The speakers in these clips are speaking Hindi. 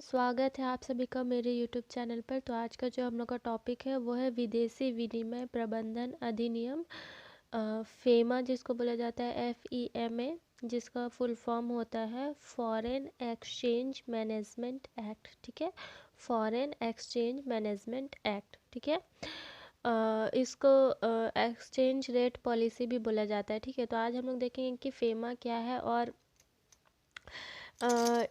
स्वागत है आप सभी का मेरे यूट्यूब चैनल पर। तो आज का जो हम लोग का टॉपिक है वो है विदेशी विनिमय प्रबंधन अधिनियम, फेमा जिसको बोला जाता है FEMA, जिसका फुल फॉर्म होता है फॉरेन एक्सचेंज मैनेजमेंट एक्ट। ठीक है, फॉरेन एक्सचेंज मैनेजमेंट एक्ट। ठीक है, इसको एक्सचेंज रेट पॉलिसी भी बोला जाता है। ठीक है, तो आज हम लोग देखेंगे कि फेमा क्या है और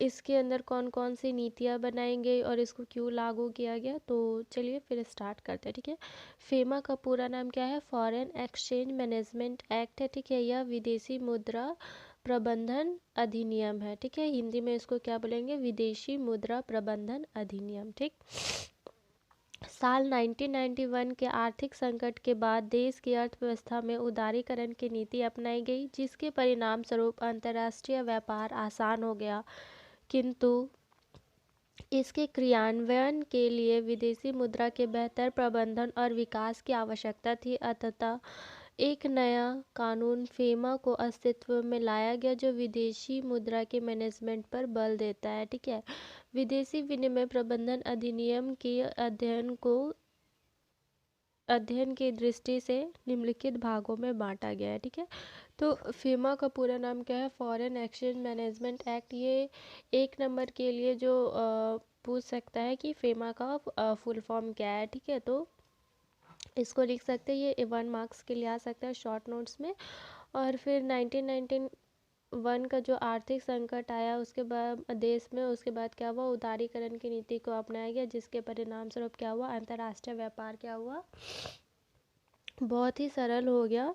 इसके अंदर कौन कौन सी नीतियाँ बनाई गई और इसको क्यों लागू किया गया। तो चलिए फिर स्टार्ट करते हैं। ठीक है, फेमा का पूरा नाम क्या है? फॉरेन एक्सचेंज मैनेजमेंट एक्ट है। ठीक है, यह विदेशी मुद्रा प्रबंधन अधिनियम है। ठीक है, हिंदी में इसको क्या बोलेंगे? विदेशी मुद्रा प्रबंधन अधिनियम। ठीक, साल 1991 के आर्थिक संकट के बाद देश की अर्थव्यवस्था में उदारीकरण की नीति अपनाई गई, जिसके परिणाम स्वरूप अंतर्राष्ट्रीय व्यापार आसान हो गया। किंतु इसके क्रियान्वयन के लिए विदेशी मुद्रा के बेहतर प्रबंधन और विकास की आवश्यकता थी। अतः एक नया कानून फेमा को अस्तित्व में लाया गया, जो विदेशी मुद्रा के मैनेजमेंट पर बल देता है। ठीक है, विदेशी विनिमय प्रबंधन अधिनियम के अध्ययन की दृष्टि से निम्नलिखित भागों में बांटा गया है। ठीक है, तो फेमा का पूरा नाम क्या है? Foreign exchange management act. ये एक नंबर के लिए जो पूछ सकता है कि फेमा का फुल फॉर्म क्या है। ठीक है, तो इसको लिख सकते हैं, ये 1 मार्क्स के लिए आ सकता है शॉर्ट नोट्स में। और फिर 1991 का जो आर्थिक संकट आया उसके बाद देश में, उसके बाद क्या हुआ? उदारीकरण की नीति को अपनाया गया, जिसके परिणाम स्वरूप क्या हुआ? अंतर्राष्ट्रीय व्यापार क्या हुआ? बहुत ही सरल हो गया।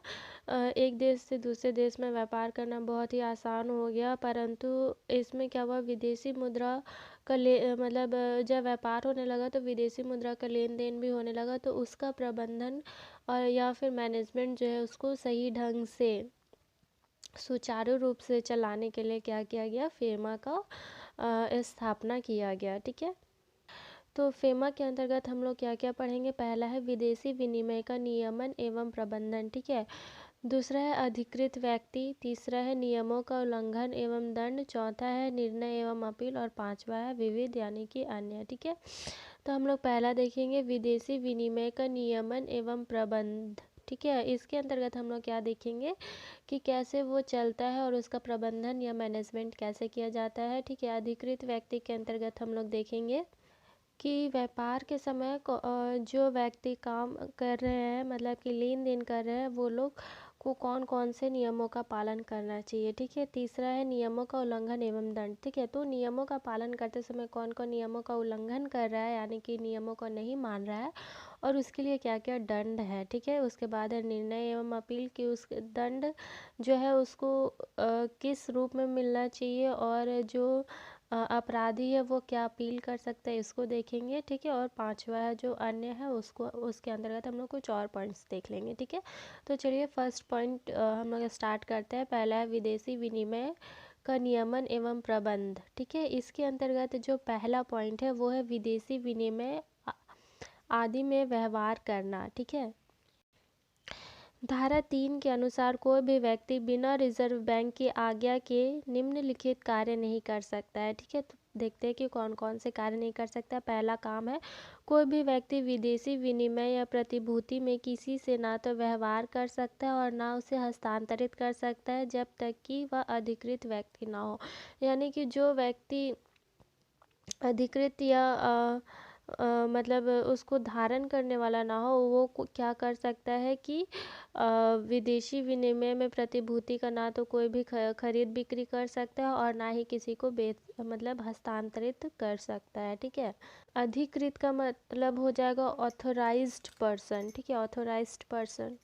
एक देश से दूसरे देश में व्यापार करना बहुत ही आसान हो गया। परंतु इसमें क्या हुआ? विदेशी मुद्रा का मतलब जब व्यापार होने लगा तो विदेशी मुद्रा का लेन देन भी होने लगा, तो उसका प्रबंधन और या फिर मैनेजमेंट जो है उसको सही ढंग से सुचारू रूप से चलाने के लिए क्या किया गया? फेमा का स्थापना किया गया। ठीक है, तो फेमा के अंतर्गत हम लोग क्या क्या पढ़ेंगे? पहला है विदेशी विनिमय का नियमन एवं प्रबंधन। ठीक है, दूसरा है अधिकृत व्यक्ति, तीसरा है नियमों का उल्लंघन एवं दंड, चौथा है निर्णय एवं अपील और पांचवा है विविध यानी कि अन्य। ठीक है, तो हम लोग पहला देखेंगे विदेशी विनिमय का नियमन एवं प्रबंध। ठीक है, इसके अंतर्गत हम लोग क्या देखेंगे कि कैसे वो चलता है और उसका प्रबंधन या मैनेजमेंट कैसे किया जाता है। ठीक है, अधिकृत व्यक्ति के अंतर्गत हम लोग देखेंगे कि व्यापार के समय जो व्यक्ति काम कर रहे हैं, मतलब कि लेन देन कर रहे हैं, वो लोग को कौन कौन से नियमों का पालन करना चाहिए। ठीक है, तीसरा है नियमों का उल्लंघन एवं दंड। ठीक है, तो नियमों का पालन करते समय कौन कौन नियमों का उल्लंघन कर रहा है, यानी कि नियमों को नहीं मान रहा है, और उसके लिए क्या क्या दंड है। ठीक है, उसके बाद है निर्णय एवं अपील की उस दंड जो है उसको किस रूप में मिलना चाहिए, और जो अपराधी है वो क्या अपील कर सकता है, इसको देखेंगे। ठीक है, और पांचवा है जो अन्य है, उसको उसके अंतर्गत हम लोग कुछ और पॉइंट्स देख लेंगे। ठीक है, तो चलिए फर्स्ट पॉइंट हम लोग स्टार्ट करते हैं। पहला है विदेशी विनिमय का नियमन एवं प्रबंध। ठीक है, इसके अंतर्गत जो पहला पॉइंट है वो है विदेशी विनिमय आदि में व्यवहार करना। ठीक है, धारा 3 के अनुसार कोई भी व्यक्ति बिना रिजर्व बैंक की आज्ञा के निम्नलिखित कार्य नहीं कर सकता है। ठीक है, तो देखते हैं कि कौन कौन से कार्य नहीं कर सकता है। पहला काम है, कोई भी व्यक्ति विदेशी विनिमय या प्रतिभूति में किसी से ना तो व्यवहार कर सकता है और ना उसे हस्तांतरित कर सकता है, जब तक कि वह अधिकृत व्यक्ति ना हो। यानी कि जो व्यक्ति अधिकृत या मतलब उसको धारण करने वाला ना हो, वो क्या कर सकता है कि विदेशी विनिमय में प्रतिभूति का ना तो कोई भी खरीद बिक्री कर सकता है और ना ही किसी को बेच मतलब हस्तांतरित कर सकता है। ठीक है, अधिकृत का मतलब हो जाएगा ऑथोराइज्ड पर्सन। ठीक है, ऑथोराइज्ड पर्सन।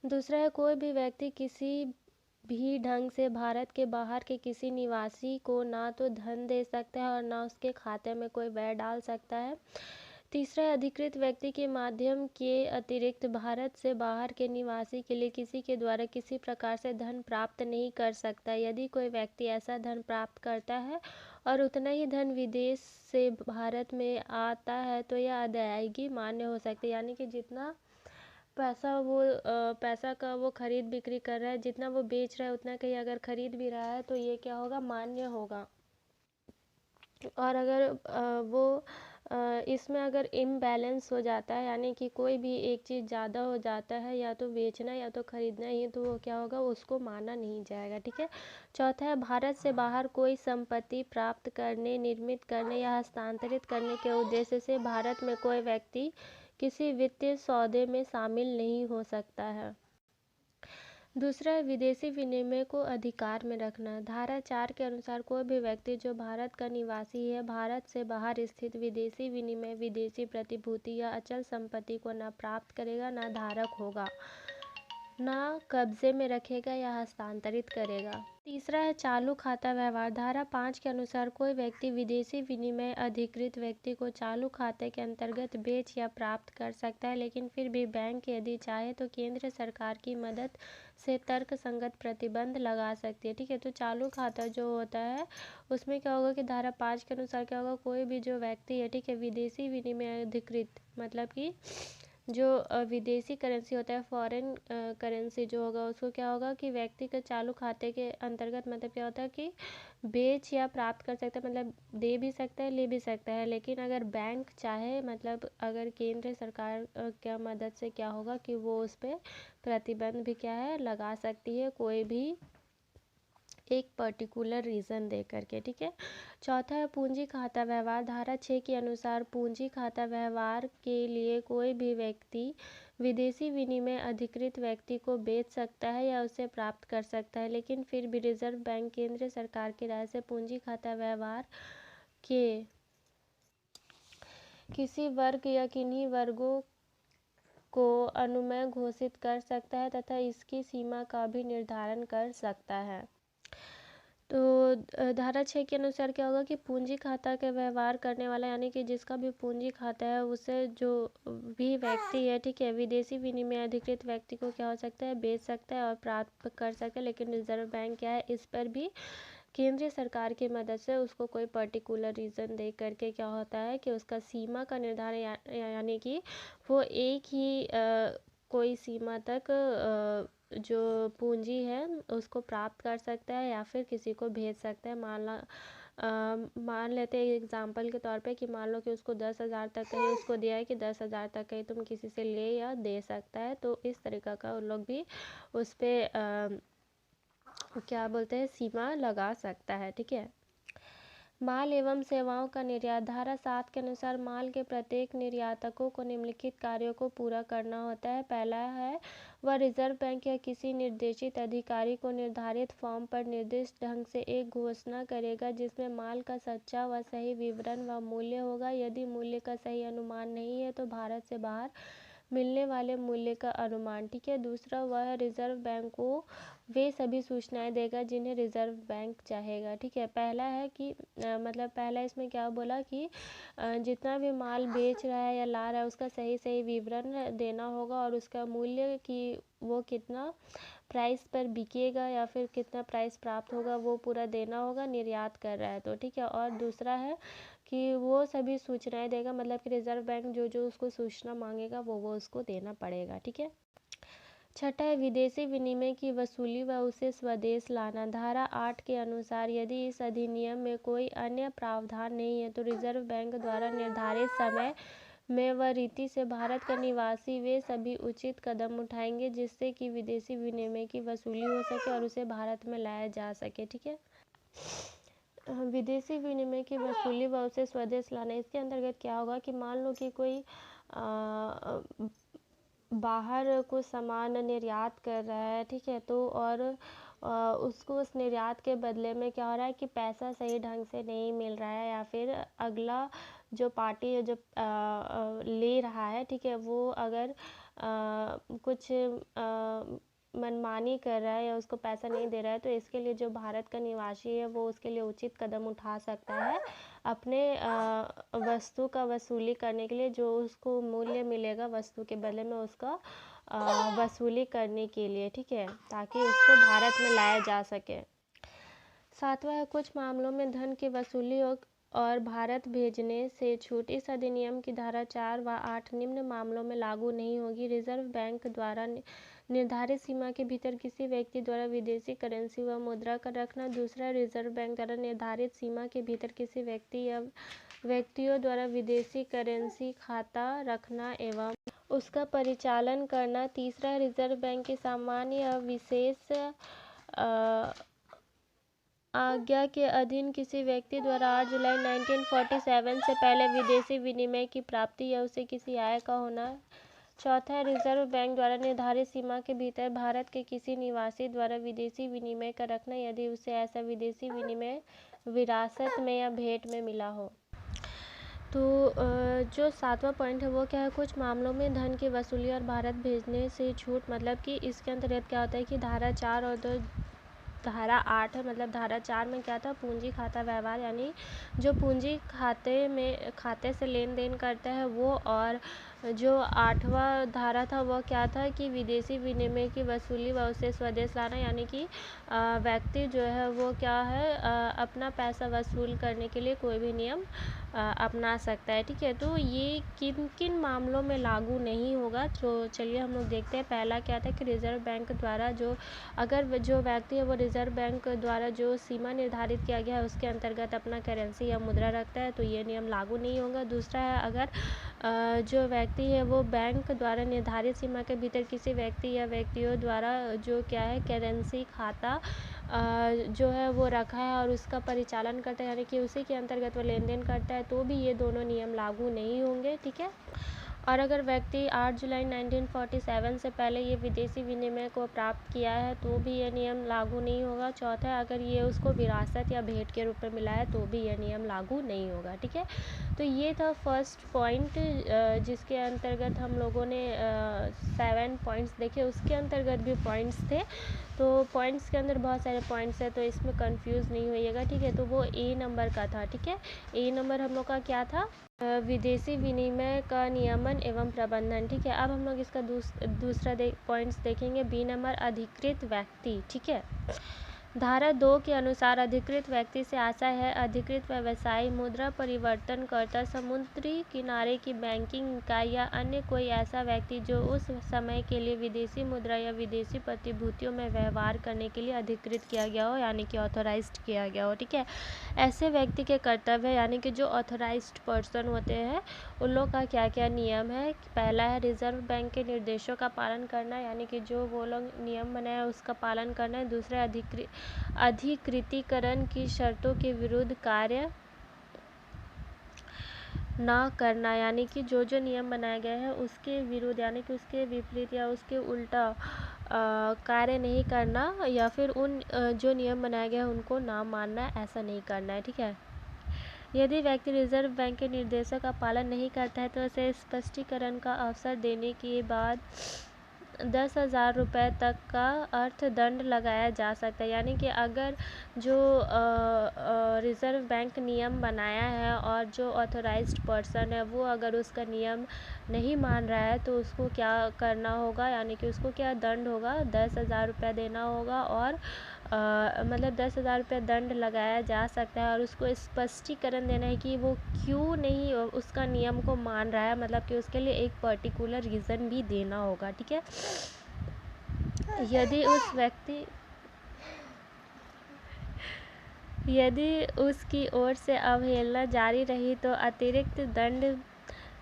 दूसरा है, कोई भी व्यक्ति किसी भी ढंग से भारत के बाहर के किसी निवासी को ना तो धन दे सकता है और ना उसके खाते में कोई व्यय डाल सकता है। तीसरा है, अधिकृत व्यक्ति के माध्यम के अतिरिक्त भारत से बाहर के निवासी के लिए किसी के द्वारा किसी प्रकार से धन प्राप्त नहीं कर सकता। यदि कोई व्यक्ति ऐसा धन प्राप्त करता है और उतना ही धन विदेश से भारत में आता है, तो यह अदायगी मान्य हो सकती है। यानी कि जितना पैसा का वो खरीद बिक्री कर रहा है, जितना वो बेच रहा है, उतना कहीं अगर खरीद भी रहा है तो ये क्या होगा? मान्य होगा। और अगर वो इसमें अगर इम्बैलेंस हो जाता है, यानी कि कोई भी एक चीज़ ज़्यादा हो जाता है, या तो बेचना या तो खरीदना ही, तो वो क्या होगा, उसको माना नहीं जाएगा। ठीक है। चौथा है, भारत से बाहर कोई संपत्ति प्राप्त करने, निर्मित करने या हस्तांतरित करने के उद्देश्य से भारत में कोई व्यक्ति किसी वित्तीय सौदे में शामिल नहीं हो सकता है। दूसरा है, विदेशी विनिमय को अधिकार में रखना। धारा 4 के अनुसार कोई भी व्यक्ति जो भारत का निवासी है, भारत से बाहर स्थित विदेशी विनिमय, विदेशी प्रतिभूति या अचल संपत्ति को न प्राप्त करेगा, न धारक होगा, न कब्जे में रखेगा या हस्तांतरित करेगा। तीसरा है, चालू खाता व्यवहार। धारा 5 के अनुसार कोई व्यक्ति विदेशी विनिमय अधिकृत व्यक्ति को चालू खाते के अंतर्गत बेच या प्राप्त कर सकता है, लेकिन फिर भी बैंक यदि चाहे तो केंद्र सरकार की मदद से तर्क संगत प्रतिबंध लगा सकती है। ठीक है। तो चालू खाता जो होता है उसमें क्या होगा कि धारा 5 के अनुसार क्या होगा, कोई भी जो व्यक्ति है, ठीक है, विदेशी विनिमय अधिकृत मतलब कि जो विदेशी करेंसी होता है, फॉरेन करेंसी जो होगा, उसको क्या होगा कि व्यक्ति के चालू खाते के अंतर्गत मतलब क्या होता है कि बेच या प्राप्त कर सकता है, मतलब दे भी सकता है, ले भी सकता है, लेकिन अगर बैंक चाहे, मतलब अगर केंद्र सरकार क्या मदद से क्या होगा कि वो उस पर प्रतिबंध भी क्या है लगा सकती है, कोई भी एक पर्टिकुलर रीज़न दे करके। ठीक है। चौथा है, पूंजी खाता व्यवहार। धारा 6 के अनुसार पूंजी खाता व्यवहार के लिए कोई भी व्यक्ति विदेशी विनिमय अधिकृत व्यक्ति को बेच सकता है या उसे प्राप्त कर सकता है, लेकिन फिर भी रिजर्व बैंक केंद्र सरकार की राय से पूंजी खाता व्यवहार के किसी वर्ग या किन्हीं वर्गों को अनुमेय घोषित कर सकता है तथा इसकी सीमा का भी निर्धारण कर सकता है। तो धारा 6 के अनुसार क्या होगा कि पूंजी खाता का व्यवहार करने वाला, यानी कि जिसका भी पूंजी खाता है, उसे जो भी व्यक्ति है, ठीक है, विदेशी विनिमय अधिकृत व्यक्ति को क्या हो सकता है, बेच सकता है और प्राप्त कर सकता है, लेकिन रिजर्व बैंक क्या है, इस पर भी केंद्रीय सरकार की मदद से उसको कोई पर्टिकुलर रीज़न दे करके क्या होता है कि उसका सीमा का निर्धारण यानी कि वो एक ही कोई सीमा तक जो पूंजी है उसको प्राप्त कर सकता है या फिर किसी को भेज सकता है। मान लेते हैं एग्जांपल के तौर पे कि मान लो कि उसको 10,000 तक का ही उसको दिया है कि 10,000 तक का ही तुम किसी से ले या दे सकता है, तो इस तरीका का उन लोग भी उस पर क्या बोलते हैं सीमा लगा सकता है। ठीक है। माल एवं सेवाओं का निर्यात। धारा 7 के अनुसार माल के प्रत्येक निर्यातकों को निम्नलिखित कार्यों को पूरा करना होता है। पहला है, वह रिजर्व बैंक या किसी निर्देशित अधिकारी को निर्धारित फॉर्म पर निर्दिष्ट ढंग से एक घोषणा करेगा जिसमें माल का सच्चा व सही विवरण व मूल्य होगा। यदि मूल्य का सही अनुमान नहीं है तो भारत से बाहर मिलने वाले मूल्य का अनुमान। ठीक है। दूसरा, वह रिजर्व बैंक को वे सभी सूचनाएं देगा जिन्हें रिजर्व बैंक चाहेगा। ठीक है। पहला है कि मतलब पहला इसमें क्या बोला कि जितना भी माल बेच रहा है या ला रहा है उसका सही सही विवरण देना होगा और उसका मूल्य कि वो कितना प्राइस पर बिकेगा या फिर कितना प्राइस प्राप्त होगा वो पूरा देना होगा, निर्यात कर रहा है तो। ठीक है। और दूसरा है कि वो सभी सूचनाएं देगा, मतलब कि रिजर्व बैंक जो जो उसको सूचना मांगेगा वो उसको देना पड़ेगा। ठीक है। छठा है, विदेशी विनिमय की वसूली व उसे स्वदेश लाना। धारा 8 के अनुसार यदि इस अधिनियम में कोई अन्य प्रावधान नहीं है तो रिजर्व बैंक द्वारा निर्धारित समय में व रीति से भारत का निवासी वे सभी उचित कदम उठाएंगे जिससे कि विदेशी विनिमय की वसूली हो सके और उसे भारत में लाया जा सके। ठीक है। विदेशी विनिमय की वसूली व उसे स्वदेश लाना, इसके अंतर्गत क्या होगा कि मान लो कि कोई बाहर कुछ सामान निर्यात कर रहा है, ठीक है, तो और उसको उस निर्यात के बदले में क्या हो रहा है कि पैसा सही ढंग से नहीं मिल रहा है या फिर अगला जो पार्टी है जो ले रहा है, ठीक है, वो अगर कुछ मनमानी कर रहा है या उसको पैसा नहीं दे रहा है तो इसके लिए जो भारत का निवासी है वो उसके लिए उचित कदम उठा सकता है अपने वस्तु का वसूली करने के लिए, जो उसको मूल्य मिलेगा वस्तु के बदले में उसका वसूली करने के लिए। ठीक है। ताकि उसको भारत में लाया जा सके। सातवां है, कुछ मामलों में धन की वसूली और भारत भेजने से छूट। इस अधिनियम की धारा 4 व 8 निम्न मामलों में लागू नहीं होगी। रिजर्व बैंक द्वारा निर्धारित सीमा के भीतर किसी व्यक्ति द्वारा विदेशी करेंसी व मुद्रा का रखना। दूसरा, रिजर्व बैंक द्वारा निर्धारित सीमा के भीतर किसी व्यक्ति या व्यक्तियों द्वारा विदेशी करेंसी खाता रखना एवं उसका परिचालन करना। तीसरा, रिजर्व बैंक की सामान्य या विशेष आज्ञा के अधीन किसी व्यक्ति द्वारा 8 जुलाई 1947 से पहले विदेशी विनिमय की प्राप्ति या उसे किसी आय का होना। चौथा, रिजर्व बैंक द्वारा निर्धारित सीमा के भीतर भारत के किसी निवासी द्वारा विदेशी विनिमय का रखना यदि उसे ऐसा विदेशी विनिमय विरासत में या भेंट में मिला हो। तो जो 7वां पॉइंट है वो क्या है, कुछ मामलों में धन की वसूली और भारत भेजने से छूट। मतलब कि इसके अंतर्गत क्या होता है कि धारा 4 और धारा 8 है। मतलब धारा 4 में क्या था, पूंजी खाता व्यवहार, यानी जो पूंजी खाते से लेन देन करता है वो। और जो 8वां धारा था वो क्या था कि विदेशी विनिमय की वसूली व उसे स्वदेश लाना, यानी कि व्यक्ति जो है वो क्या है अपना पैसा वसूल करने के लिए कोई भी नियम अपना सकता है। ठीक है, तो ये किन किन मामलों में लागू नहीं होगा, तो चलिए हम लोग देखते हैं। पहला क्या था कि रिजर्व बैंक द्वारा अगर जो व्यक्ति है वो रिजर्व बैंक द्वारा जो सीमा निर्धारित किया गया है उसके अंतर्गत अपना करेंसी या मुद्रा रखता है तो ये नियम लागू नहीं होगा। दूसरा है, अगर जो व्यक्ति है वो बैंक द्वारा निर्धारित सीमा के भीतर किसी व्यक्ति या व्यक्तियों द्वारा जो क्या है करेंसी खाता जो है वो रखा है और उसका परिचालन करता है, यानी कि उसी के अंतर्गत वो लेन देन करता है, तो भी ये दोनों नियम लागू नहीं होंगे। ठीक है, और अगर व्यक्ति 8 जुलाई 1947 से पहले ये विदेशी विनिमय को प्राप्त किया है तो भी ये नियम लागू नहीं होगा। चौथा है, अगर ये उसको विरासत या भेंट के रूप में मिला है तो भी ये नियम लागू नहीं होगा। ठीक है, तो ये था फर्स्ट पॉइंट जिसके अंतर्गत हम लोगों ने 7 पॉइंट्स देखे। उसके अंतर्गत भी पॉइंट्स थे, तो पॉइंट्स के अंदर बहुत सारे पॉइंट्स है तो इसमें कंफ्यूज नहीं होइएगा। ठीक है, तो वो ए नंबर का था। ठीक है, ए नंबर हम लोग का क्या था, विदेशी विनिमय का नियमन एवं प्रबंधन। ठीक है, अब हम लोग इसका दूसरा पॉइंट्स देखेंगे। बी नंबर, अधिकृत व्यक्ति। ठीक है, धारा 2 के अनुसार अधिकृत व्यक्ति से आशय है अधिकृत व्यवसायी, मुद्रा परिवर्तनकर्ता, समुद्री किनारे की बैंकिंग इकाई या अन्य कोई ऐसा व्यक्ति जो उस समय के लिए विदेशी मुद्रा या विदेशी प्रतिभूतियों में व्यवहार करने के लिए अधिकृत किया गया हो, यानी कि ऑथोराइज्ड किया गया हो। ठीक है, ऐसे व्यक्ति के कर्तव्य, यानी कि जो ऑथोराइज्ड पर्सन होते हैं उन लोग का क्या क्या नियम है। पहला है रिजर्व बैंक के निर्देशों का पालन करना, यानी कि जो वो लोग नियम बनाए उसका पालन करना है। दूसरा, अधिकृतीकरण की शर्तों के विरुद्ध कार्य ना करना, यानी कि जो जो नियम बनाए गए हैं उसके विरुद्ध, यानी कि उसके विपरीत या उसके उल्टा कार्य नहीं करना, या फिर उन जो नियम बनाए गए हैं उनको ना मानना, ऐसा नहीं करना है। ठीक है, यदि व्यक्ति रिजर्व बैंक के निर्देशों का पालन नहीं करता है तो उसे स्पष्टीकरण का अवसर देने के बाद 10,000 रुपये तक का अर्थदंड लगाया जा सकता है। यानी कि अगर जो रिजर्व बैंक नियम बनाया है और जो ऑथोराइज्ड पर्सन है वो अगर उसका नियम नहीं मान रहा है तो उसको क्या करना होगा, यानी कि उसको क्या दंड होगा, 10,000 रुपये देना होगा। और मतलब 10,000 रुपये दंड लगाया जा सकता है और उसको स्पष्टीकरण देना है कि वो क्यों नहीं उसका नियम को मान रहा है, मतलब कि उसके लिए एक पर्टिकुलर रीज़न भी देना होगा। ठीक है, यदि उसकी ओर से अवहेलना जारी रही तो अतिरिक्त दंड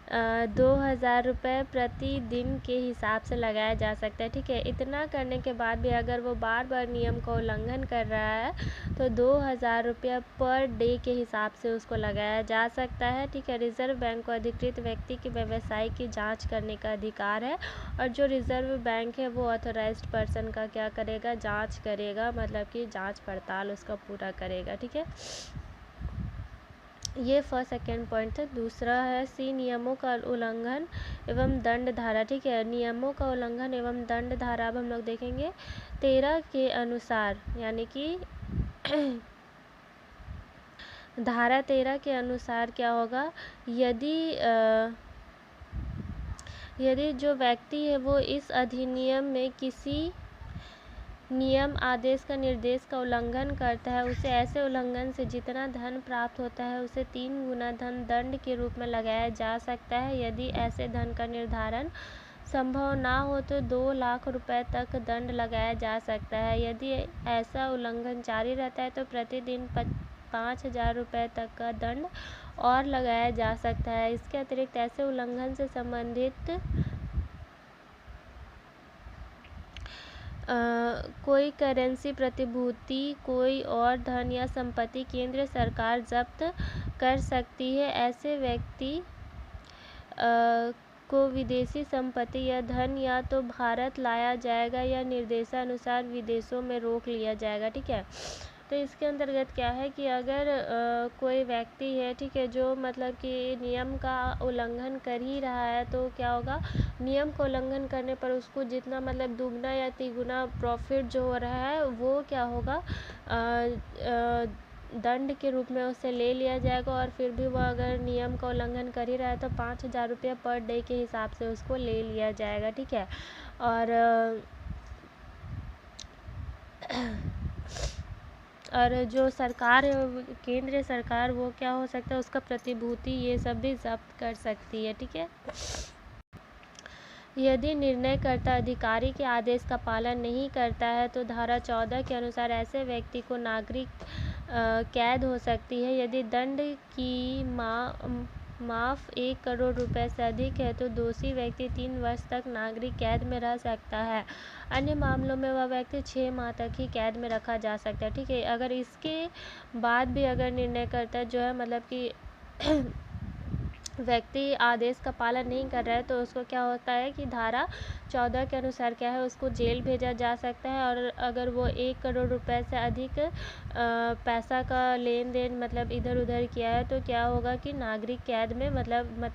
2,000 रुपये प्रतिदिन के हिसाब से लगाया जा सकता है। ठीक है, इतना करने के बाद भी अगर वो बार बार नियम का उल्लंघन कर रहा है तो 2,000 रुपये पर डे के हिसाब से उसको लगाया जा सकता है। ठीक है, रिजर्व बैंक को अधिकृत व्यक्ति के व्यवसाय की जांच करने का अधिकार है और जो रिजर्व बैंक है वो ऑथोराइज्ड पर्सन का क्या करेगा, जांच करेगा, मतलब कि जांच पड़ताल उसका पूरा करेगा। ठीक है, ये फर्स्ट सेकेंड पॉइंट है। दूसरा है सी, नियमों का उल्लंघन एवं दंड धारा। ठीक है, नियमों का उल्लंघन एवं दंड धारा अब हम लोग देखेंगे 13 के अनुसार, यानी कि धारा 13 के अनुसार क्या होगा, यदि जो व्यक्ति है वो इस अधिनियम में किसी नियम, आदेश का निर्देश का उल्लंघन करता है उसे ऐसे उल्लंघन से जितना धन प्राप्त होता है उसे 3 गुना धन दंड के रूप में लगाया जा सकता है। यदि ऐसे धन का निर्धारण संभव ना हो तो 2 लाख रुपए तक दंड लगाया जा सकता है। यदि ऐसा उल्लंघन जारी रहता है तो प्रतिदिन 5,000 रुपये तक का दंड और लगाया जा सकता है। इसके अतिरिक्त ऐसे उल्लंघन से संबंधित कोई करेंसी प्रतिभूति, कोई और धन या संपत्ति केंद्र सरकार जब्त कर सकती है। ऐसे व्यक्ति को विदेशी संपत्ति या धन या तो भारत लाया जाएगा या निर्देशानुसार विदेशों में रोक लिया जाएगा। ठीक है, तो इसके अंतर्गत क्या है कि अगर कोई व्यक्ति है, ठीक है, जो मतलब कि नियम का उल्लंघन कर ही रहा है तो क्या होगा, नियम का उल्लंघन करने पर उसको जितना मतलब दुगना या तिगुना प्रॉफिट जो हो रहा है वो क्या होगा, दंड के रूप में उससे ले लिया जाएगा। और फिर भी वह अगर नियम का उल्लंघन कर ही रहा है तो 5,000 रुपये पर डे के हिसाब से उसको ले लिया जाएगा। ठीक है, और जो सरकार है, केंद्रीय सरकार, वो क्या हो सकता है, उसका प्रतिभूति ये सब भी जब्त कर सकती है। ठीक है, यदि निर्णयकर्ता अधिकारी के आदेश का पालन नहीं करता है तो धारा 14 के अनुसार ऐसे व्यक्ति को नागरिक कैद हो सकती है। यदि दंड की माफ़ 1 करोड़ रुपए से अधिक है तो दोषी व्यक्ति 3 वर्ष तक नागरिक कैद में रह सकता है। अन्य मामलों में वह व्यक्ति 6 माह तक ही कैद में रखा जा सकता है। ठीक है, अगर इसके बाद भी अगर निर्णयकर्ता जो है मतलब कि व्यक्ति आदेश का पालन नहीं कर रहा है तो उसको क्या होता है कि धारा 14 के अनुसार क्या है, उसको जेल भेजा जा सकता है। और अगर वो 1 करोड़ रुपए से अधिक पैसा का लेन देन मतलब इधर उधर किया है तो क्या होगा कि नागरिक कैद में मतलब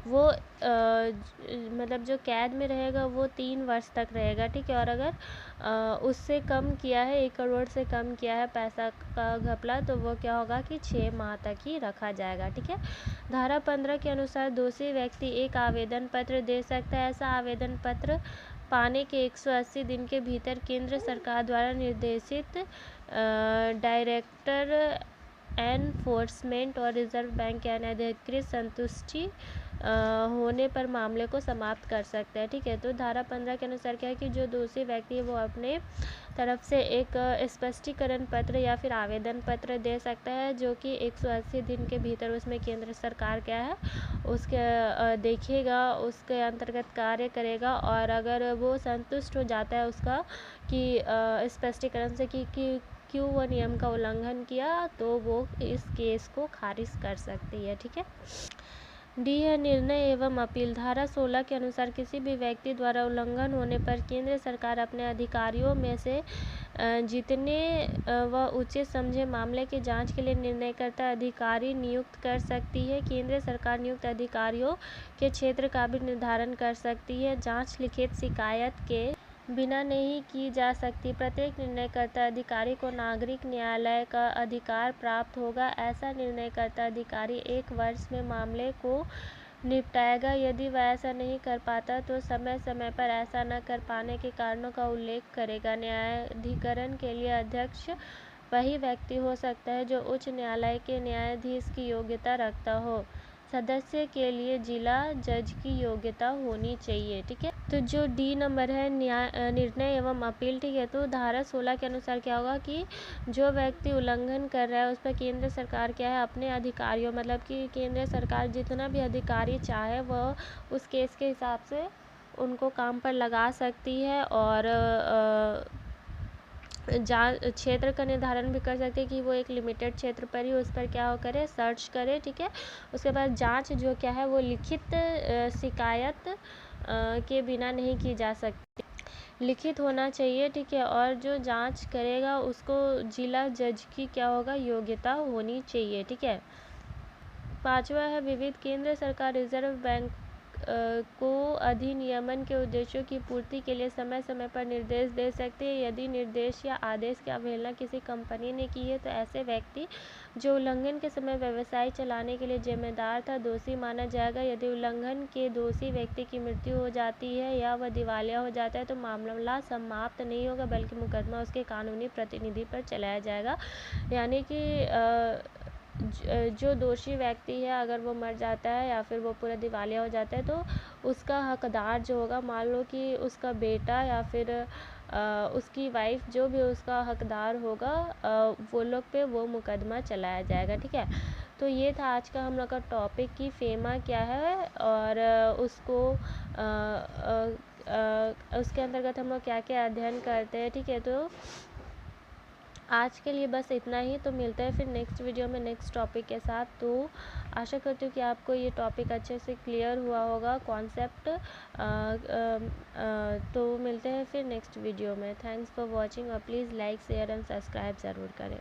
वो मतलब जो कैद में रहेगा वो 3 वर्ष तक रहेगा। ठीक है, और अगर उससे कम किया है, 1 करोड़ से कम किया है पैसा का घपला, तो वो क्या होगा कि 6 माह तक ही रखा जाएगा। ठीक है, धारा 15 के अनुसार दोषी व्यक्ति एक आवेदन पत्र दे सकता है। ऐसा आवेदन पत्र पाने के 180 दिन के भीतर केंद्र सरकार द्वारा निर्देशित डायरेक्टर एनफोर्समेंट और रिजर्व बैंक के अनधिकृत संतुष्टि होने पर मामले को समाप्त कर सकते हैं। ठीक है, तो धारा 15 के अनुसार क्या है कि जो दोषी व्यक्ति है वो अपने तरफ से एक स्पष्टीकरण पत्र या फिर आवेदन पत्र दे सकता है जो कि 180 दिन के भीतर उसमें केंद्र सरकार क्या है उसके देखेगा, उसके अंतर्गत कार्य करेगा। और अगर वो संतुष्ट हो जाता है उसका कि स्पष्टीकरण से कि क्यों वो नियम का उल्लंघन किया, तो वो इस केस को खारिज कर सकती है। ठीक है, डी है निर्णय एवं अपील। धारा 16 के अनुसार किसी भी व्यक्ति द्वारा उल्लंघन होने पर केंद्र सरकार अपने अधिकारियों में से जितने वह उचित समझे मामले की जांच के लिए निर्णयकर्ता अधिकारी नियुक्त कर सकती है। केंद्र सरकार नियुक्त अधिकारियों के क्षेत्र का भी निर्धारण कर सकती है। जांच लिखित शिकायत के बिना नहीं की जा सकती। प्रत्येक निर्णयकर्ता अधिकारी को नागरिक न्यायालय का अधिकार प्राप्त होगा। ऐसा निर्णयकर्ता अधिकारी 1 वर्ष में मामले को निपटाएगा। यदि वह ऐसा नहीं कर पाता तो समय समय पर ऐसा न कर पाने के कारणों का उल्लेख करेगा। न्यायाधिकरण के लिए अध्यक्ष वही व्यक्ति हो सकता है जो उच्च न्यायालय के न्यायाधीश की योग्यता रखता हो। सदस्य के लिए जिला जज की योग्यता होनी चाहिए। ठीक है, तो जो डी नंबर है निर्णय एवं अपील। ठीक है, तो धारा 16 के अनुसार क्या होगा कि जो व्यक्ति उल्लंघन कर रहा है उस पर केंद्र सरकार क्या है अपने अधिकारियों मतलब कि केंद्र सरकार जितना भी अधिकारी चाहे वह उस केस के हिसाब से उनको काम पर लगा सकती है। और क्षेत्र का निर्धारण भी कर सकते हैं कि वो एक लिमिटेड क्षेत्र पर ही उस पर क्या हो करे, सर्च करे। ठीक है, उसके बाद जांच जो क्या है वो लिखित शिकायत के बिना नहीं की जा सकती, लिखित होना चाहिए। ठीक है, और जो जांच करेगा उसको जिला जज की क्या होगा, योग्यता होनी चाहिए। ठीक है, 5वां है विविध। केंद्र सरकार रिजर्व बैंक को अधिनियमन के उद्देश्यों की पूर्ति के लिए समय समय पर निर्देश दे सकते हैं। यदि निर्देश या आदेश की अवहेलना किसी कंपनी ने की है तो ऐसे व्यक्ति जो उल्लंघन के समय व्यवसाय चलाने के लिए जिम्मेदार था दोषी माना जाएगा। यदि उल्लंघन के दोषी व्यक्ति की मृत्यु हो जाती है या वह दिवालिया हो जाता है तो मामला समाप्त नहीं होगा बल्कि मुकदमा उसके कानूनी प्रतिनिधि पर चलाया जाएगा। यानी कि जो दोषी व्यक्ति है अगर वो मर जाता है या फिर वो पूरा दिवालिया हो जाता है तो उसका हकदार जो होगा, मान लो कि उसका बेटा या फिर उसकी वाइफ, जो भी उसका हकदार होगा, वो लोग पे वो मुकदमा चलाया जाएगा। ठीक है, तो ये था आज का हम लोग का टॉपिक कि फेमा क्या है और उसके अंतर्गत हम लोग क्या क्या अध्ययन करते हैं। ठीक है, तो आज के लिए बस इतना ही। तो मिलते हैं फिर नेक्स्ट वीडियो में नेक्स्ट टॉपिक के साथ। तो आशा करती हूँ कि आपको ये टॉपिक अच्छे से क्लियर हुआ होगा, कॉन्सेप्ट। तो मिलते हैं फिर नेक्स्ट वीडियो में। थैंक्स फॉर वॉचिंग और please like share and subscribe ज़रूर करें।